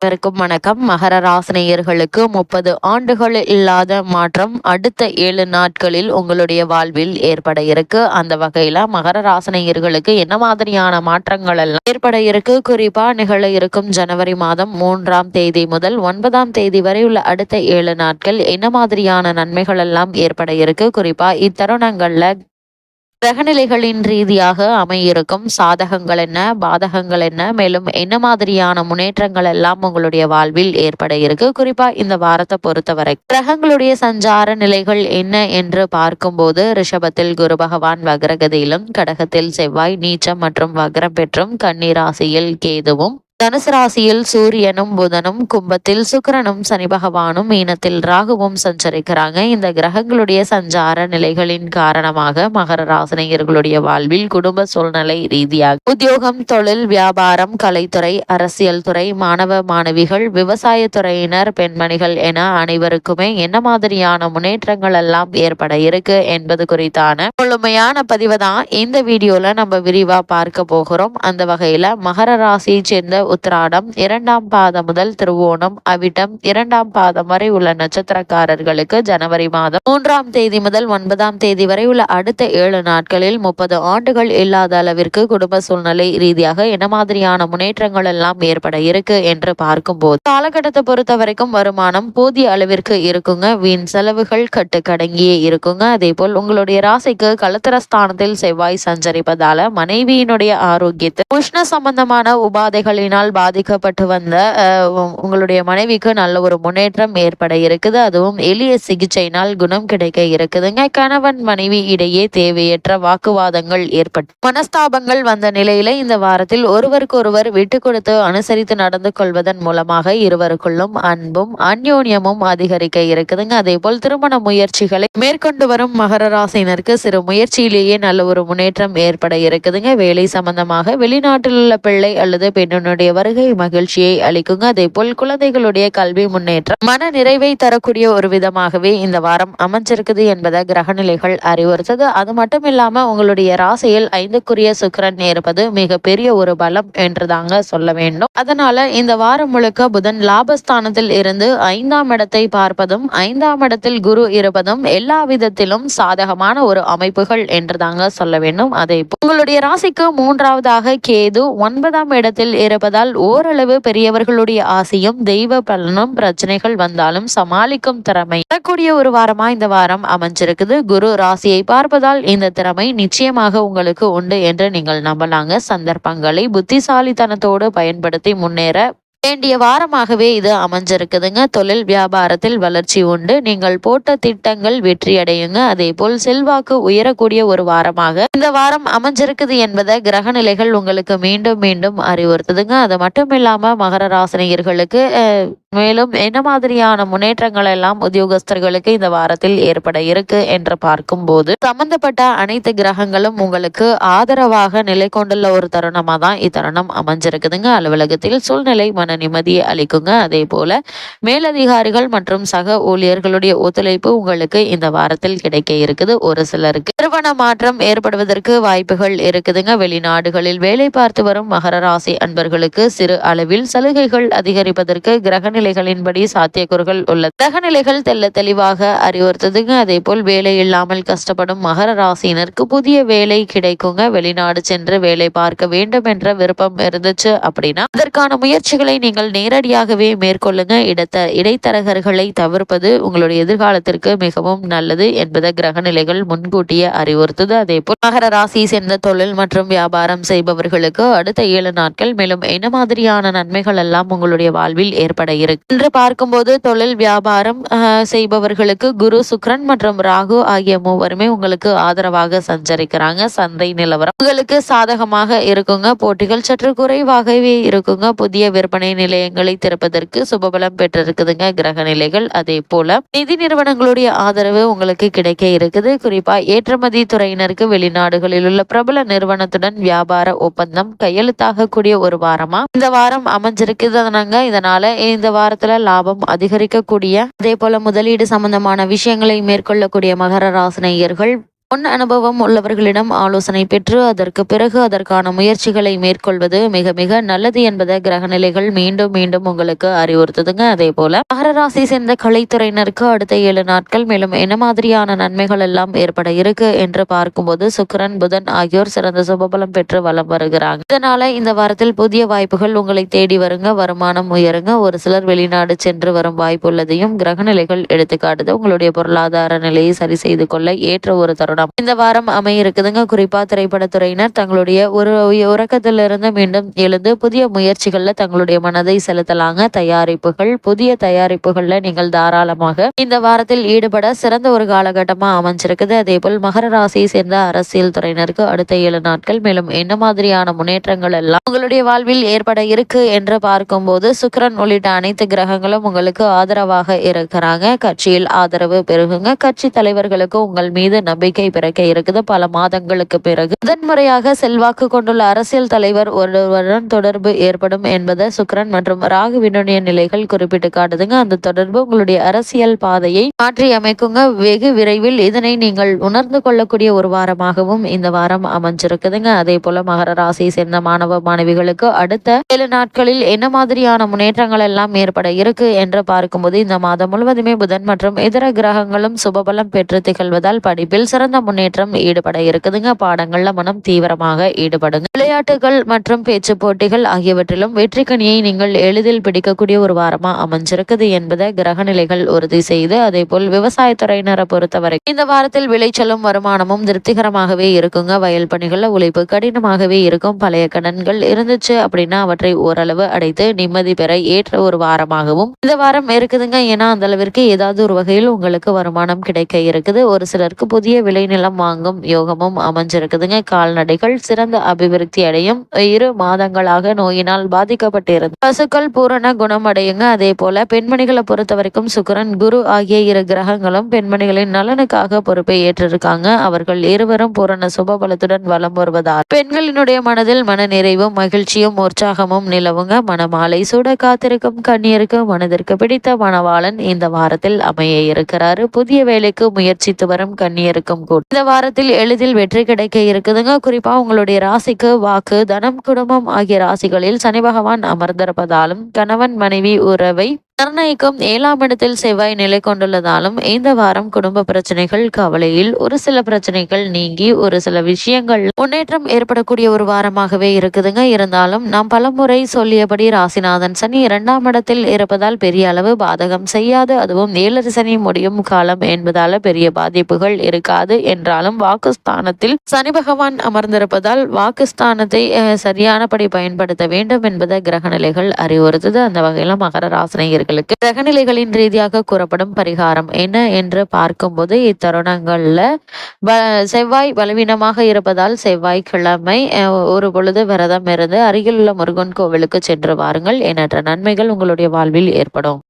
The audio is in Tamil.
அனைவருக்கும் வணக்கம். மகர ராசினியர்களுக்கு 30 ஆண்டுகள் இல்லாத மாற்றம் அடுத்த 7 நாட்களில் உங்களுடைய வாழ்வில் ஏற்பட இருக்கு. அந்த வகையில மகர ராசினியர்களுக்கு என்ன மாதிரியான மாற்றங்கள் எல்லாம் ஏற்பட இருக்கு, குறிப்பா நிகழ இருக்கும் ஜனவரி மாதம் 3ஆம் தேதி முதல் 9ஆம் தேதி வரை உள்ள அடுத்த 7 நாட்கள் என்ன மாதிரியான நன்மைகள் எல்லாம் ஏற்பட இருக்கு, குறிப்பா இத்தருணங்கள்ல கிரகநிலைகளின் ரீதியாக அமையிருக்கும் சாதகங்கள் என்ன, பாதகங்கள் என்ன, மேலும் என்ன மாதிரியான முன்னேற்றங்கள் எல்லாம் உங்களுடைய வாழ்வில் ஏற்பட இருக்கு, குறிப்பா இந்த வாரத்தை பொறுத்தவரை கிரகங்களுடைய சஞ்சார நிலைகள் என்ன என்று பார்க்கும்போது ரிஷபத்தில் குரு பகவான் வக்ரகதியிலும், கடகத்தில் செவ்வாய் நீச்சம் மற்றும் வக்ரம் பெற்றும், கன்னி ராசியில் கேதுவும், தனுசு ராசியில் சூரியனும் புதனும், கும்பத்தில் சுக்கிரனும் சனி பகவானும், மீனத்தில் ராகுவும் சஞ்சரிக்கிறாங்க. இந்த கிரகங்களுடைய சஞ்சார நிலைகளின் காரணமாக மகர ராசினியர்களுடைய வாழ்வில் குடும்ப சூழ்நிலை ரீதியாக உத்தியோகம், தொழில், வியாபாரம், கலைத்துறை, அரசியல் துறை, மாணவ மாணவிகள், விவசாய துறையினர், பெண்மணிகள் என அனைவருக்குமே என்ன மாதிரியான முன்னேற்றங்கள் எல்லாம் ஏற்பட இருக்கு என்பது குறித்தான முழுமையான பதிவை தான் இந்த வீடியோல நம்ம விரிவா பார்க்க போகிறோம். அந்த வகையில மகர ராசியை சேர்ந்த உத்திராடம் 2ஆம் பாதம் முதல் திருவோணம், அவிட்டம் 2ஆம் பாதம் வரை உள்ள நட்சத்திரக்காரர்களுக்கு ஜனவரி மாதம் 3ஆம் தேதி முதல் 9ஆம் தேதி வரை உள்ள அடுத்த 7 நாட்களில் 30 ஆண்டுகள் இல்லாத அளவிற்கு குடும்ப சூழ்நிலை ரீதியாக என்ன மாதிரியான முன்னேற்றங்கள் எல்லாம் ஏற்பட இருக்கு என்று பார்க்கும்போது காலகட்டத்தை பொறுத்த வரைக்கும் வருமானம் போதிய அளவிற்கு இருக்குங்க. வீண் செலவுகள் கட்டுக்கடங்கியே இருக்குங்க. அதே போல் உங்களுடைய ராசிக்கு கலத்திரஸ்தானத்தில் செவ்வாய் சஞ்சரிப்பதால மனைவியினுடைய ஆரோக்கியத்தில் உஷ்ண சம்பந்தமான உபாதைகளினால் பாதிக்கப்பட்டு வந்த உங்களுடைய மனைவிக்கு நல்ல ஒரு முன்னேற்றம் ஏற்பட இருக்குது. அதுவும் எளிய சிகிச்சையினால் குணம் கிடைக்க இருக்குதுங்க. கணவன் மனைவி இடையே தேவையற்ற வாக்குவாதங்கள் ஏற்பட்டு மனஸ்தாபங்கள் வந்த நிலையில இந்த வாரத்தில் ஒருவருக்கொருவர் விட்டு கொடுத்து அனுசரித்து நடந்து கொள்வதன் மூலமாக இருவருக்குள்ளும் அன்பும் அந்யோன்யமும் அதிகரிக்க இருக்குதுங்க. அதே போல் திருமண முயற்சிகளை மேற்கொண்டு வரும் மகர ராசினருக்கு சிறு முயற்சியிலேயே நல்ல ஒரு முன்னேற்றம் ஏற்பட இருக்குதுங்க. வேலை சம்பந்தமாக வெளிநாட்டில் உள்ள பிள்ளை அல்லது பெண்ணுடைய வருகை மகிழ்ச்சியை அளிக்குங்க. அதே போல் குழந்தைகளுடைய கல்வி முன்னேற்றம் மன நிறைவை தரக்கூடிய ஒரு விதமாகவே இந்த வாரம் அமைஞ்சிருக்குது என்பதை கிரகநிலைகள் அறிவுறுத்தது. அது மட்டும் இல்லாம உங்களுடைய ராசியில் 5க்குரிய சுக்கிரன் இருப்பது மிக பெரிய ஒரு பலம் என்றுதாங்க சொல்ல வேண்டும். அதனால இந்த வாரம் முழுக்க புதன் லாபஸ்தானத்தில் இருந்து 5ஆம் இடத்தை பார்ப்பதும் 5ஆம் இடத்தில் குரு இருப்பதும் எல்லா விதத்திலும் சாதகமான ஒரு அமைப்புகள் என்றுதாங்க சொல்ல வேண்டும். அதே உங்களுடைய ராசிக்கு 3ஆவதாக கேது 9ஆம் இடத்தில் இருப்பதால் ஓரளவு பெரியவர்களுடைய ஆசையும் தெய்வ பலனும் பிரச்சனைகள் வந்தாலும் சமாளிக்கும் திறமை வரக்கூடிய ஒரு வாரமா இந்த வாரம் அமைஞ்சிருக்குது. குரு ராசியை பார்ப்பதால் இந்த திறமை நிச்சயமாக உங்களுக்கு உண்டு என்று நீங்கள் நம்பலாங்க. சந்தர்ப்பங்களை புத்திசாலித்தனத்தோடு பயன்படுத்தி முன்னேற வேண்டிய வாரமாகவே இது அமைஞ்சிருக்குதுங்க. தொழில் வியாபாரத்தில் வளர்ச்சி உண்டு. நீங்கள் போட்ட திட்டங்கள் வெற்றி அடையுங்க. அதே போல் செல்வாக்கு உயரக்கூடிய ஒரு வாரமாக இந்த வாரம் அமைஞ்சிருக்குது என்பதை கிரக நிலைகள் உங்களுக்கு மீண்டும் மீண்டும் அறிவுறுத்துதுங்க. அது மட்டும் இல்லாம மகர ராசினியர்களுக்கு மேலும் என்ன மாதிரியான முன்னேற்றங்கள் எல்லாம் உத்தியோகஸ்தர்களுக்கு இந்த வாரத்தில் ஏற்பட இருக்கு என்று பார்க்கும் போது சம்பந்தப்பட்ட அனைத்து கிரகங்களும் உங்களுக்கு ஆதரவாக நிலை கொண்டுள்ள ஒரு தருணமா தான் இத்தருணம் அமைஞ்சிருக்குதுங்க. அலுவலகத்தில் சூழ்நிலை மன நிம்மதியை அளிக்குங்க. அதே போல மேலதிகாரிகள் மற்றும் சக ஊழியர்களுடைய ஒத்துழைப்பு உங்களுக்கு இந்த வாரத்தில் கிடைக்க இருக்குது. ஒரு சிலருக்கு நிறுவன மாற்றம் ஏற்படுவதற்கு வாய்ப்புகள் இருக்குதுங்க. வெளிநாடுகளில் வேலை பார்த்து வரும் மகர ராசி அன்பர்களுக்கு சிறு அளவில் சலுகைகள் அதிகரிப்பதற்கு கிரக நிலைகளின்படி சாத்தியக்கூறுகள் உள்ளது. கிரக நிலைகள் தெல்ல தெளிவாக அறிவுறுத்துதுங்க. அதே போல் வேலை இல்லாமல் கஷ்டப்படும் மகர ராசியினருக்கு புதிய வேலை கிடைக்குங்க. வெளிநாடு சென்று வேலை பார்க்க வேண்டும் என்ற விருப்பம் இருந்துச்சு அப்படின்னா அதற்கான முயற்சிகளை நீங்கள் நேரடியாகவே மேற்கொள்ளுங்க. இடைத்தரகர்களை தவிர்ப்பது உங்களுடைய எதிர்காலத்திற்கு மிகவும் நல்லது என்பதை கிரக நிலைகள் முன்கூட்டியே அறிவுறுத்துது. அதே போல் மகர ராசி சேர்ந்த தொழில் மற்றும் வியாபாரம் செய்பவர்களுக்கு அடுத்த 7 நாட்கள் மேலும் என்ன மாதிரியான நன்மைகள் எல்லாம் உங்களுடைய வாழ்வில் ஏற்பட இருக்கு என்று பார்க்கும்போது தொழில் வியாபாரம் செய்பவர்களுக்கு குரு, சுக்கிரன் மற்றும் ராகு ஆகிய மூவருமே உங்களுக்கு ஆதரவாக சஞ்சரிக்கிறாங்க. சந்தை நிலவரம் உங்களுக்கு சாதகமாக இருக்குங்க. போட்டிகள் சற்று குறைவாகவே இருக்குங்க. புதிய விற்பனை நிலையங்களை திறப்பதற்கு சுபபலம் பெற்றிருக்குதுங்க கிரக நிலைகள். அதே போல நிதி நிறுவனங்களுடைய ஆதரவு உங்களுக்கு கிடைக்க இருக்குது. குறிப்பா ஏற்றுமதி துறையினருக்கு வெளிநாடுகளில் உள்ள பிரபல நிறுவனத்துடன் வியாபார ஒப்பந்தம் கையெழுத்தாக கூடிய ஒரு வாரமா இந்த வாரம் அமைஞ்சிருக்குதுனாங்க. இதனால இந்த வாரத்துல லாபம் அதிகரிக்கக்கூடிய அதே போல முதலீடு சம்பந்தமான விஷயங்களை மேற்கொள்ளக்கூடிய மகர ராசினியர்கள் முன் அனுபவம் உள்ளவர்களிடம் ஆலோசனை பெற்று அதற்கு பிறகு அதற்கான முயற்சிகளை மேற்கொள்வது மிக மிக நல்லது என்பதை கிரகநிலைகள் மீண்டும் மீண்டும் உங்களுக்கு அறிவுறுத்துதுங்க. அதே போல மகர ராசி சேர்ந்த கலைத்துறையினருக்கு அடுத்த 7 நாட்கள் மேலும் என்ன மாதிரியான நன்மைகள் எல்லாம் ஏற்பட இருக்கு என்று பார்க்கும்போது சுக்கிரன் புதன் ஆகியோர் சிறந்த சுபபலம் பெற்று வலம் வருகிறாங்க. இதனால இந்த வாரத்தில் புதிய வாய்ப்புகள் உங்களை தேடி வருங்க. வருமானம் உயருங்க. ஒரு சிலர் வெளிநாடு சென்று வரும் வாய்ப்பு உள்ளதையும் கிரகநிலைகள் எடுத்துக்காட்டுது. உங்களுடைய பொருளாதார நிலையை சரி செய்து கொள்ள ஏற்ற ஒரு தருணம் இந்த வாரம் அமைய இருக்குதுங்க. குறிப்பா திரைப்படத்துறையினர் தங்களுடைய ஒரு உறக்கத்திலிருந்து மீண்டும் எழுந்து புதிய முயற்சிகள்ல தங்களுடைய மனதை செலுத்தலாங்க. புதிய தயாரிப்புகள்ல நீங்கள் தாராளமாக இந்த வாரத்தில் ஈடுபட சிறந்த ஒரு காலகட்டமா அமைஞ்சிருக்குது. அதே போல் மகர ராசியை சேர்ந்த அரசியல் துறையினருக்கு அடுத்த 7 நாட்கள் மேலும் என்ன மாதிரியான முன்னேற்றங்கள் எல்லாம் உங்களுடைய வாழ்வில் ஏற்பட இருக்கு என்று பார்க்கும்போது சுக்கிரன் உள்ளிட்ட அனைத்து கிரகங்களும் உங்களுக்கு ஆதரவாக இருக்கிறாங்க. கட்சியில் ஆதரவு பெருகுங்க. கட்சி தலைவர்களுக்கு உங்கள் மீது நம்பிக்கை பிறக்க இருக்குது. பல மாதங்களுக்கு பிறகு முதன்முறையாக செல்வாக்கு கொண்டுள்ள அரசியல் தலைவர் ஒருவருடன் தொடர்பு ஏற்படும் என்பதை சுக்கிரன் மற்றும் ராகுவினுடைய நிலைகள் குறிப்பிட்டு காட்டுதுங்க. அந்த தொடர்பு உங்களுடைய அரசியல் பாதையை மாற்றி அமைக்குங்க. வெகு விரைவில் இதனை நீங்கள் உணர்ந்து கொள்ளக்கூடிய ஒரு வாரமாகவும் இந்த வாரம் அமைஞ்சிருக்குதுங்க. அதே போல மகர ராசியை சேர்ந்த மாணவ மாணவிகளுக்கு அடுத்த 7 நாட்களில் என்ன மாதிரியான முன்னேற்றங்கள் எல்லாம் ஏற்பட இருக்கு என்று பார்க்கும்போது இந்த மாதம் முழுவதுமே புதன் மற்றும் இதர கிரகங்களும் சுபபலம் பெற்று திகழ்வதால் படிப்பில் சிறந்த முன்னேற்றம் ஈடுபட இருக்குதுங்க. பாடங்கள்ல மனம் தீவிரமாக ஈடுபடுங்க. விளையாட்டுகள் மற்றும் பேச்சு போட்டிகள் ஆகியவற்றிலும் வெற்றி கனியை நீங்கள் எளிதில் பிடிக்கக்கூடிய ஒரு வாரமா அமைஞ்சிருக்குது என்பதை கிரகநிலைகள் உறுதி செய்து அதே போல் விவசாயத்துறையினரை பொறுத்தவரை இந்த வாரத்தில் விளைச்சலும் வருமானமும் திருப்திகரமாகவே இருக்குங்க. வயல் பணிகள்ல உழைப்பு கடினமாகவே இருக்கும். பழைய கடன்கள் இருந்துச்சு அப்படின்னா அவற்றை ஓரளவு அடைத்து நிம்மதி பெற ஏற்ற ஒரு வாரமாகவும் இந்த வாரம் இருக்குதுங்க. ஏன்னா அந்த அளவிற்கு ஏதாவது ஒரு வகையில் உங்களுக்கு வருமானம் கிடைக்க இருக்குது. ஒரு சிலருக்கு புதிய விளைநிலம் வாங்கும் யோகமும் அமைஞ்சிருக்குதுங்க. கால்நடைகள் சிறந்த அபிவிருத்தி அடையும். 2 மாதங்களாக நோயினால் பாதிக்கப்பட்டிருந்த பசுக்கள் பூரண குணம் அடையுங்க. அதே போல பெண்மணிகளை பொறுத்த வரைக்கும் சுக்கிரன் குரு ஆகிய 2 கிரகங்களும் பெண்மணிகளின் நலனுக்காக பொறுப்பை ஏற்றிருக்காங்க. அவர்கள் இருவரும் பூரண சுபபலத்துடன் வலம் வருவதால் பெண்களினுடைய மனதில் மன நிறைவும் மகிழ்ச்சியும் உற்சாகமும் நிலவுங்க. மனமாலை சூட காத்திருக்கும் கன்னியருக்கு மனதிற்கு பிடித்த மணவாளன் இந்த வாரத்தில் அமைய இருக்கிறாரு. புதிய வேலைக்கு முயற்சித்து வரும் கன்னியருக்கும் கூட இந்த வாரத்தில் எளிதில் வெற்றி கிடைக்க இருக்குதுங்க. குறிப்பா உங்களுடைய ராசிக்கு வாக்கு தனம் குடும்பம் ஆகிய ராசிகளில் சனி பகவான் அமர்ந்திருப்பதாலும் கணவன் மனைவி உறவை நிர்ணயிக்கும் 7ஆம் இடத்தில் செவ்வாய் நிலை கொண்டுள்ளதாலும் இந்த வாரம் குடும்ப பிரச்சனைகள் கவலையில் ஒரு சில பிரச்சனைகள் நீங்கி ஒரு சில விஷயங்கள் முன்னேற்றம் ஏற்படக்கூடிய ஒரு வாரமாகவே இருக்குதுங்க. இருந்தாலும் நாம் பலமுறை சொல்லியபடி ராசிநாதன் சனி 2ஆம் இடத்தில் இருப்பதால் பெரிய அளவு பாதகம் செய்யாது. அதுவும் 7 சனி முடியும் காலம் என்பதால பெரிய பாதிப்புகள் இருக்காது. என்றாலும் வாக்குஸ்தானத்தில் சனி பகவான் அமர்ந்திருப்பதால் வாக்குஸ்தானத்தை சரியானபடி பயன்படுத்த வேண்டும் என்பதை கிரகநிலைகள் அறிவுறுத்துது. அந்த வகையில மகர ராசினியர்கள் கிரகநிலைகளின் ரீதியாக கூறப்படும் பரிகாரம் என்ன என்று பார்க்கும்போது இத்தருணங்கள்ல செவ்வாய் பலவீனமாக இருப்பதால் செவ்வாய்க்கிழமை ஒரு பொழுது விரதம் இருந்து அருகில் உள்ள முருகன் கோவிலுக்கு சென்று வாருங்கள். எண்ணற்ற நன்மைகள் உங்களுடைய வாழ்வில் ஏற்படும்.